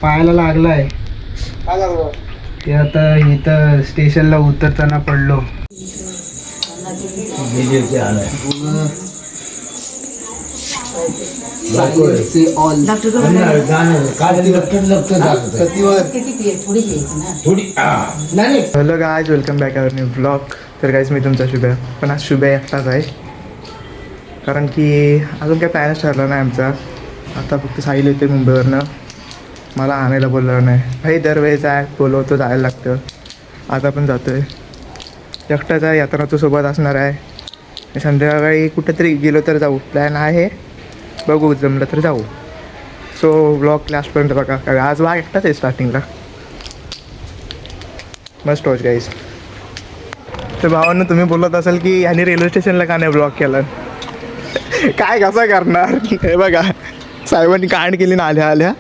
पायाला लागलाय. काय झालं? ते आता इथं स्टेशनला उतरताना पडलो. Hello guys, welcome back our new blog. तर गायज मी तुमचा शुभ आहे, पण आज शुभ एकटाच आहे कारण की अजून काही प्लॅनच ठरला नाही आमचा. आता फक्त साहिल येते मुंबईवरनं, मला आणायला बोललं नाही. भाई दरवेळेस आहे बोलवतो, जायला लागतं. आता पण जातो आहे, एकटाच आहे. यात्रा तो सोबत असणार आहे. संध्याकाळी कुठेतरी गेलो तर जाऊ, प्लॅन आहे, बघू जमलं तर जाऊ. सो ब्लॉग लास्टपर्यंत बघा, कारण आज वाघ एकटाच आहे स्टार्टिंगला. मस्त वॉच गाईज. तर भावांना तुम्ही बोलत असाल की ह्याने रेल्वे स्टेशनला का नाही ब्लॉग केला, काय कसा करणार. हे बघा, साहेबांनी कांड केली ना आल्या आल्या.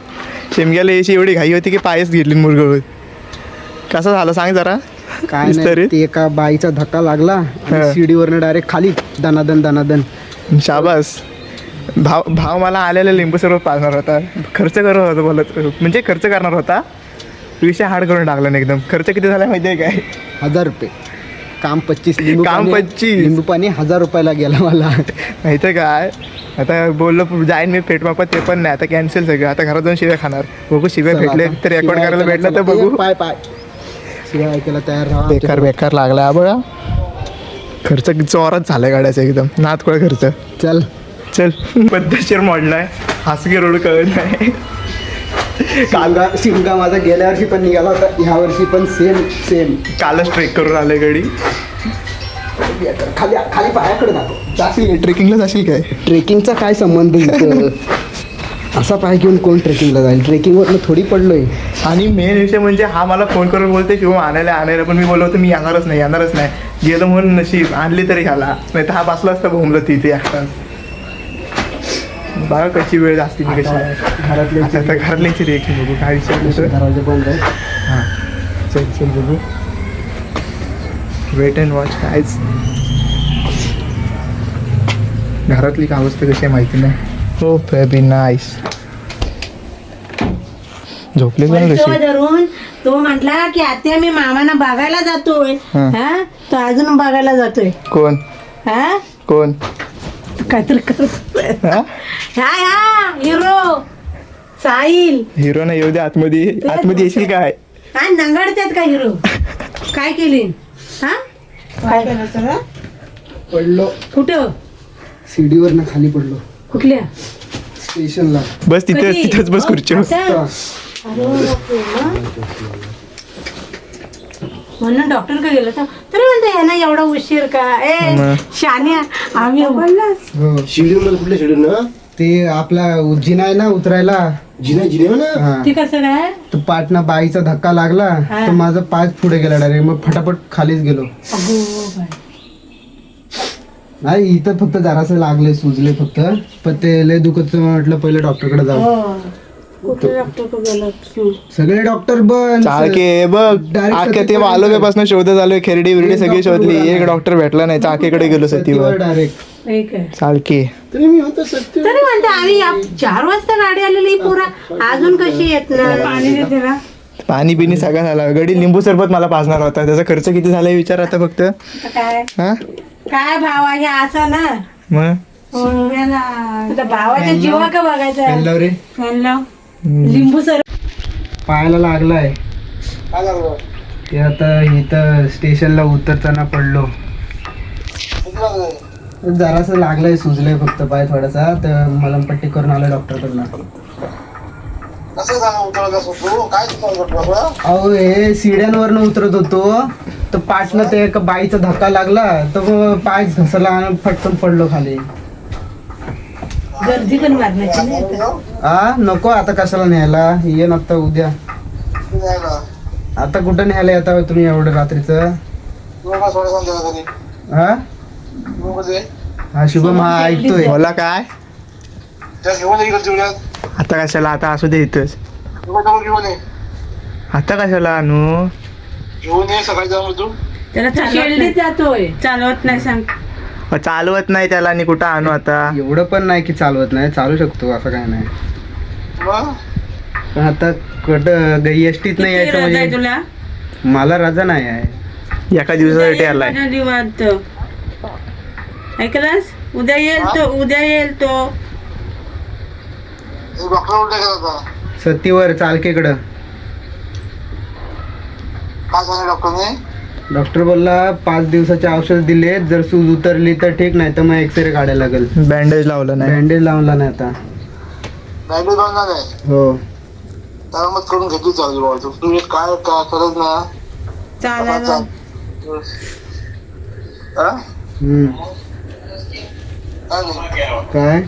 शेमग्याला यायची एवढी घाई होती की पायच घेतली मुरगळून. कसं झालं सांग जरा. काय नाही, ते एका बाईचा धक्का लागला, शिडीवरनं डायरेक्ट खाली दनादन. शाबास. भाव मला आलेला लिंबू सरबत पाजणार होता, खर्च करत होता बोलत, म्हणजे खर्च करणार होता. विषय हार्ड करून टाकला ना एकदम. खर्च किती झाला माहिती आहे काय? 1000 रुपये. काम 25, लिंबू पाणी 1000 रुपयाला गेला मला. माहिती आहे काय, आता बोललो जाईन मी पेटमापात, ते पण नाही. आता कॅन्सल सगळं. आता घरात जाऊन शिव्या खाणार. बघू शिव्या भेटले तर रेकॉर्ड करायला भेटलं तर बघू. पाय शिव्या ऐकायला तयार राहा. बेकार लागला बघा. खर्च जोरात झालाय गाड्याचा एकदम, नातकोळ खर्च. चल पद्धतशीर मॉडल आहे, हासगी रोड कळत नाही. शिमगा माझा गेल्या वर्षी पण निघाला होता, ह्या वर्षी पण सेम. कालच ट्रेक करून आले गाडी. खाली पायाकडे दाखव. जाशील ट्रेकिंगला जाशील काय? ट्रेकिंगचा काय संबंध इथं? असा पाय घेऊन कोण ट्रेकिंगला जाईल? ट्रेकिंगवरनं थोडी पडलोय. आणि मेन विषय म्हणजे हा मला फोन करून बोलते शिवम आणायला, पण मी बोललो होतो मी येणारच नाही. गेलं म्हणून नशीब आणली तरी ह्याला, नाही तर हा बसला असता बोंबलं तिथे एकटाच. बघा कशी वेळ असते मी कशी घरातल्याची रिएक्शन बघू. काय विषय दरवाजा बंद आहे. हां चल बघू. Wait and watch. कायच घरातली का अवस्था कशी आहे माहिती नाही. हो बी नाईस. झोपले पण कशी धरून तो म्हटला की आता मी मामाना बघायला जातोय. हा तो अजून बघायला जातोय. कोण काहीतरी करत. हा हिरो साहिल. हिरो नाही येऊ दे, आतमध्ये येशील काय? काय नंगाडतात का हिरो? काय केली? हा काय केलं? पडलो कुठं? सीडीवरनं खाली पडलो. कुठल्या स्टेशनला. बस तिथंच बस खुर्चीवर. म्हणून डॉक्टर का गेलो तरी म्हणते यांना एवढा उशीर का? शान्या आम्ही शिडीवर कुठल्या शिडीवर? ते आपला जिना आहे ना उतरायला. जिना ना. ते कसं काय? तो पाटना बाईचा धक्का लागला तर माझा पाय पुढे गेला डायरेक्ट, मग फटाफट खालीच गेलो. नाही इथं फक्त जरासं लागले, सुजले फक्त, पण ते लय दुखत म्हटलं पहिले डॉक्टरकडे जाऊ. सगळे डॉक्टर बन चाके बघ अख्ख्या ते वालोब्यापासून शोधत आलोय. खेरडी बिरडी सगळी शोधली, एक डॉक्टर भेटला नाही. चाकेकडे गेलो सतीवर डायरेक्ट. चालके तरी म्हणते आम्ही 4 वाजता गाडी आलेली पुरा अजून कशी येत नाही. पाणी देते ना, पाणी पिणी सगळं झालं. गडी लिंबू सरबत मला पाजणार होता, त्याचा खर्च किती झालाय विचार आता फक्त. काय भाव आहे असा ना, मग भावाच्या जीवा का बघायचं. लिंबू सर पायाला लागलाय. काय झालं? ते आता इथं स्टेशनला उतरताना पडलो. जरासं लागलंय, सुजलंय फक्त पाय थोडासा, तर मलमपट्टी करून आलोय डॉक्टरकडनं. कसं झालं उतरत असतो? काय तुला? अहो हे सिड्यांवरनं उतरत होतो तर पाठनं ते एका बाईचा धक्का लागला तर मग पाय घसरला आणि फटकन पडलो खाली. गर्दी पण मारण्याची नाही. नको आता कशाला न्यायला, ये आता उद्या. आता कुठं न्यायला येता तुम्ही एवढं रात्रीचं? हा शुभम हा ऐकतोय. बोला काय आता कशाला? आता असू दे इथंच. आता कशाला आणू? घेऊन ये सकाळी जाऊन तू. त्याला जातोय, चालवत नाही. सांग चालवत नाही त्याला आणि कुठं आणू आता? एवढं पण नाही की चालवत नाही, चालू शकतो असं काय नाही. पण आता कुठं एसटीत नाही यायचं म्हणजे तुला मला रजा नाही आहे. एका दिवसासाठी आलाय. निवांत ऐकलास? उद्या येईल तो डॉक्टर उलटे गेला होता. सतीवर चालकेकडं. काय सांगितलं डॉक्टरने? डॉक्टर बोलला 5 दिवसाचे औषध दिले, जर सूज उतरली तर ठीक, नाही तर मग एक्सरे काढायला लागेल. बँडेज लावलं नाही. बँडेज लावला नाही आता. बँडेज बांधणार आहे हो त्याला मग करून घेतली चालली बाबा. तू एक काय काय करत ना चालायला हा? हम्म. काय नाही. काय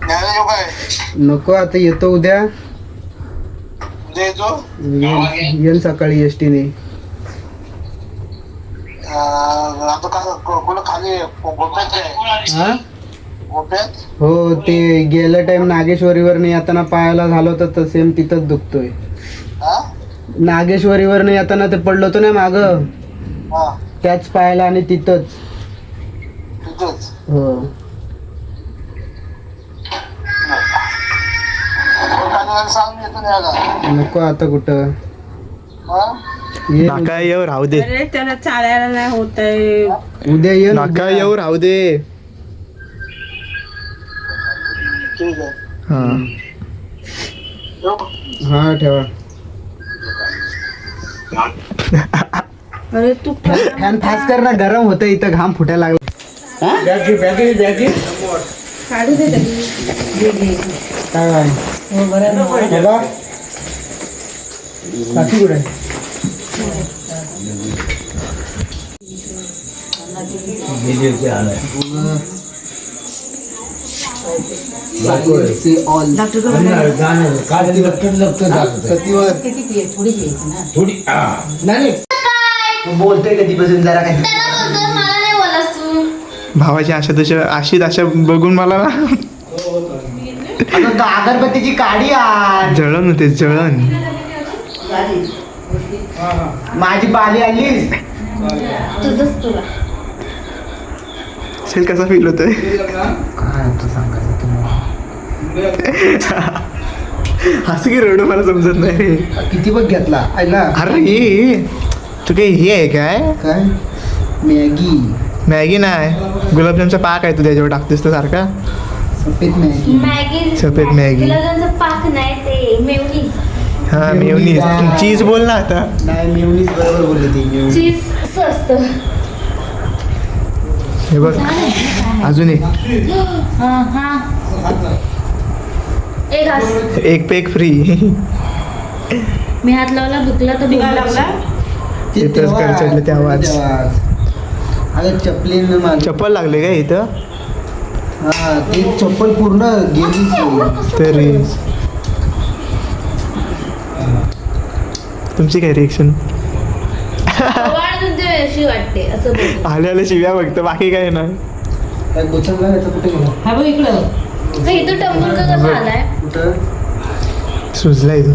न्यायला येऊ काय? नको, आता येतो उद्या. उद्या येतो. येईन सकाळी एसटीने. आता काय कोण खाली गोप्यात आहे? हा गोप्यात हो, ते गेल्या टाइम नागेश्वरीवर नाही येताना पायाला झालं होतं तर सेम तिथंच दुखतोय. हा नागेश्वरीवर नाही येताना ते पडलो होतो ना माग, हा त्याच पायाला आणि तिथंच. तिथेच. हो खाली सांगून येतो न्यायला. नको आता कुठं. हा ये नाका येऊ राहू दे. अरे त्याला चालायला नाही होत आहे. उद्या ये ना, नाका उद्या. येऊ राहू दे. ठीक आहे. हा येऊ. हा ठेवा. अरे तू फॅन फास्ट कर ना, गरम होतं इथं, घाम फुटायला लागला. काढू दे काय बघा काकी कुठे आहे? बोलतोय कधीपासून जरा काय भावाची अशी आशा बघून मला ना अगरबत्तीची काडी आण. जळण होते जळण. माझी बाली आलीस. सेल कसा फील होतोय? काय तू सांगायचं असं की रडू मला समजत नाही रे. किती बघ घेतला आयला. अरे हे तू काही हे आहे काय? काय मॅगी मॅगी नाही, गुलाबजामचा पाक आहे तू त्याच्यावर टाकतेस तर सारखा. सफेद मॅगी. मॅगी सफेद मॅगी. गुलाबजामचं पाक नाही ते मेवनीज. हा मेयोनीज. चीज बोल ना आता. नाही मेवनीज बरोबर बोलली ती मेवनीज. चीज स्वस्त. हे बघ अजून एक हा एक घास. एक पेक फ्री. मी हात लावला दुखला तर काय लागला? ते तिथंच तेव्हा- घर चढलं ते आवाज. अगं चपलीनं माझं. चप्पल लागले का इथं? हा ती चप्पल पूर्ण गेली. तरी तुमची काय रिएक्शन? अशी वाटते असं बोलतो. आले आले शिव्या बघतो, बाकी काय नाही. काय गोचरला याचं कुठे गेला? हा बघ इकडं. इथं टंबूर का कसा आलाय? कुठं? सुजलाय तो.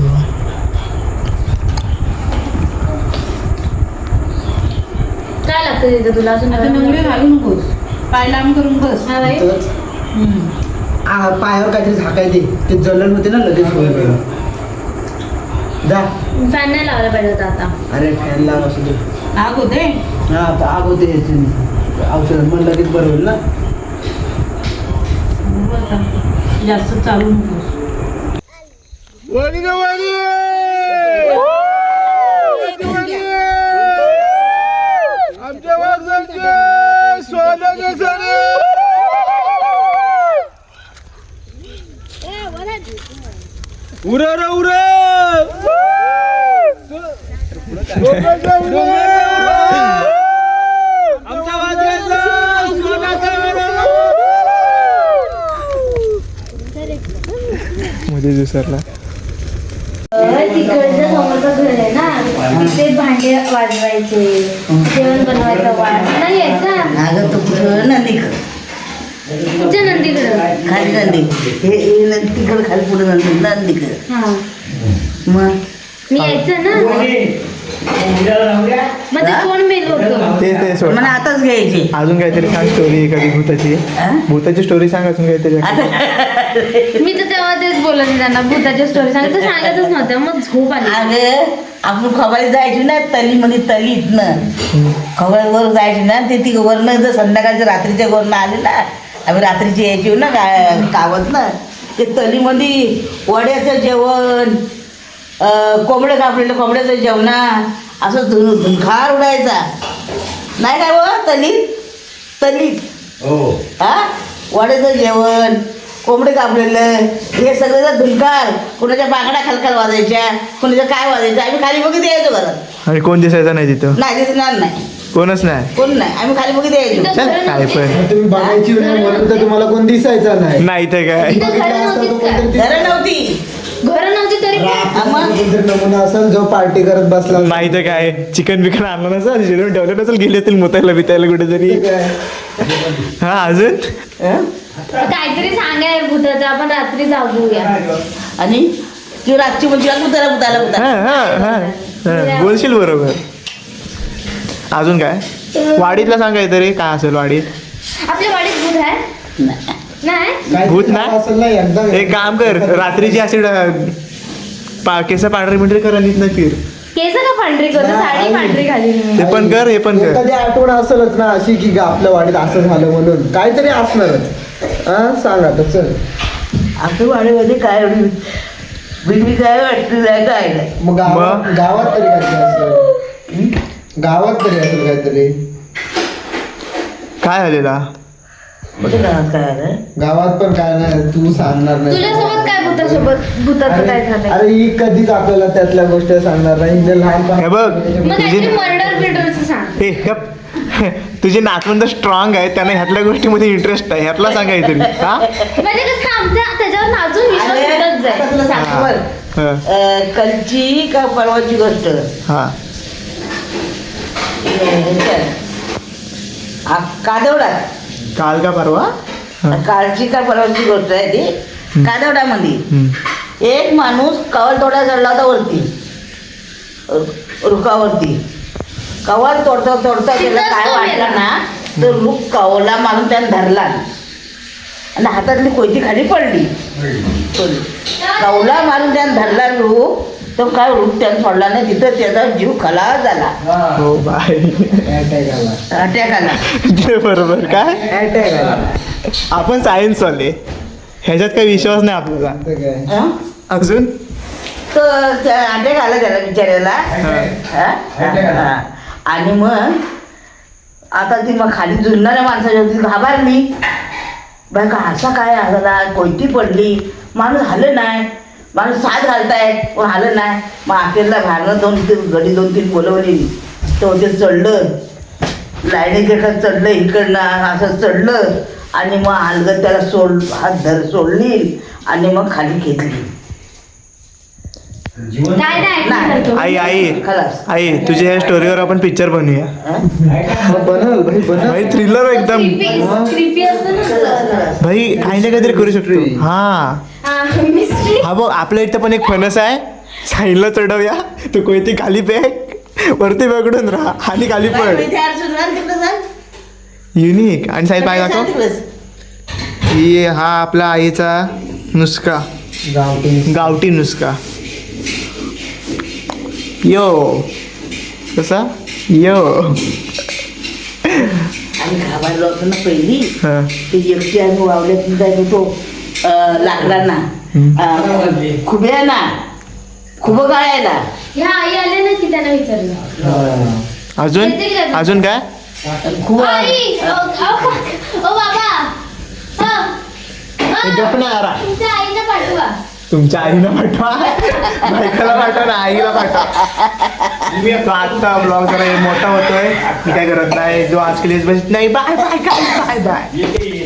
काय लागतं तिथं तुला अजून आता नंगडे घालू नकोस. पाय लांब करून बस. हा बाई. इथंच. पायावर काहीतरी झाकाय दे, ते जलन होते ना लगेच होईल. जा. फॅन नाही लावला पाहिजे होता आता. अरे फॅन लाव असू दे. आग होते. हा आता आग होते औषध पण लगेच बरं होईल ना. जास्त चालू नकोस. मध्ये विसरला. तिकडच्या समोरचं घर आहे ना, तिथे भांडे वाजवायचे, जेवण बनवायचं वास नाही यायचा. अगं तो कुठं नंदीकडं कुठच्या नंदीकडं? खाली नंदी हे नंदीकडं खाली पुढे नंदीकडं हा मग मी यायचं ना. मग ते कोण मेल होतं? ते सोड. मला आताच घ्यायचे अजून काहीतरी सांग स्टोरी एखादी भूताची. हा? भूताची स्टोरी सांग अजून काहीतरी. आता मी तर तेव्हा तेच बोलत होते त्यांना भूताच्या स्टोरी सांगत सांगतच नव्हत्या मग झोप आली. अगं आपण खबाळी जायची ना तलीमध्ये तलीतनं खबाळीवर जायची ना ते ती वरनं जर संध्याकाळच्या रात्रीच्या वरनं आली ना आम्ही रात्रीची यायची ना कावत ना ते तलीमध्ये वड्याचं जेवण कोंबडे कापलेलं कोंबड्याचं जेवणा असं धुंखार उडायचा नाही काय व तलीत हा वड्याचं जेवण कोंबडे कापलेलं हे सगळं जर धुंकार कोणाच्या बागड्या खालखाल वाजायच्या कोणाच्या काय वाजायचं आम्ही खाली बघित यायचो घरात आणि कोण दिसायचं नाही तिथं नाही दिसणार नाही कोणच नाही कोण नाही आम्ही खाली बघित यायचो चल काय पण तुम्ही बघायची नाही म्हणून तर तुम्हाला कोण दिसायचा नाही नाही तर काय तिथं घरं नव्हतीच का? घरं नव्हती घरं नव्हती तरी पण कोणतरी नमुना असेल जो पार्टी करत बसला नाही तर काय चिकन बिकन आणलं नसेल शिजवून ठेवलं नसेल गेले असतील मुतायला बितायला कुठेतरी हा अजून काहीतरी सांगा यार भूताचं आपण रात्री जाऊया. आणि ती रातची म्हणजे बुताला बुताला हा बुताला हा हा बोलशील बरोबर. अजून काय वाडीतला सांग काहीतरी काय असेल वाडीत. आपल्या वाडीत भूत आहे नाही भूत नाही? असेल ना एकदा एक काम कर रात्रीची अशी केस पांढरी मिंढरी करा नीट नाही फिर केस का पांढरी करू साडी पांढरी घाली ते पण कर हे पण कर. एखादी आठवण असेलच ना अशी की आपल्या वाडीत असं झालं म्हणून काहीतरी असणारच हा सांग आता चल आपल्या वाडीमध्ये काय एवढी बिगडी काय वाटली नाही काय नाही मग गावात तरी काहीतरी असेल गावात तरी असेल काहीतरी काय झालेला कुठे गावात काय आलं गावात पण काय नाही तू सांगणार नाही तुझ्यासोबत काय भूताचं काय झालंय अरे ही कधीच आपल्याला त्यातल्या गोष्टी सांगणार नाही हिने लहानपण हे बघ मग तुझी काहीतरी मर्डर बिर्डरचं सांग. हे गप. तुझे नातवंड स्ट्रॉंग आहे त्यांना ह्यातल्या गोष्टीमध्ये इंटरेस्ट आहे ह्यातला सांग काहीतरी हा म्हणजे कसं आमचा त्याच्यावर नाचून विश्वास उडत जाईल. तुला सांगतो बरं. कलची का परवाची गोष्ट हा कादवडा काल का परवा कालची का परवाची गोष्ट आहे ती कादवडामध्ये एक माणूस कवल तोडा चढला होता वरती रुखावरती कवल तोडता तोडता त्याला काय वाटलं ना तर रुख कवला मारून त्याने धरला आणि हातातली कोयती खाली पडली कवला मारून त्याने धरला रुख तो काय रुख त्याने सोडला नाही तिथं त्याचा जीव खलास झाला हो बाय अटॅक आला ते बरोबर काय अटॅक आला आपण सायन्स वाले ह्याच्यात काही विश्वास नाही आपल्याला काय हं? अजून तर अटॅक आला त्याला बिचाऱ्याला हा? आणि मग आता ती मग खाली झुलणाऱ्या माणसाच्या होती घाबरली बाय का असा काय झाला कोयती पडली माणूस हलं नाही माणूस साथ घालताय पण हलं नाही मग अखेरला बाहेरनं गडी 2-3 बोलवली तो ते चढलं लाईनीच्या एका चढलं इकडनं असं चढलं आणि मग हलगत त्याला हात सोडली आणि मग खाली घेतली काय नाही नाही. करतो. आई आई खलास आई तुझ्या ह्या स्टोरीवर आपण पिक्चर बनवूया बनल भाई बनल भाई थ्रिलर एकदम क्रिपी असतं ना भाई काही ना काहीतरी करू शकतो हा मिस्ट्री. हा बघ आपल्या इथं पण एक फणस आहे साईडला चढवूया तू कोयती खाली फेक वरती पकडून राहा आणि खाली पड युनिक आणि साईड पाय दाखव ही हा आपला आईचा नुसका गावठी नुसका यो कसा यो आणि घाबरलो होतो ना पहिली हा ती एकटी आम्ही वावल्यात जायत होतो लाकडांना खुब्याना खुबं काढायला ह्या आई आले ना की त्यांना विचारलं अजून अजून काय खुबा आई ओ बाबा गपणारा तुमच्या आईला पाठवा. तुमच्या आईनं पाठवा बायकाला पाठवा ना आईला पाठवा तो आत्ता ब्लॉग जरा मोठा होतोय मी काय करत नाही जो आज केली नाही बाय बाय बाय बाय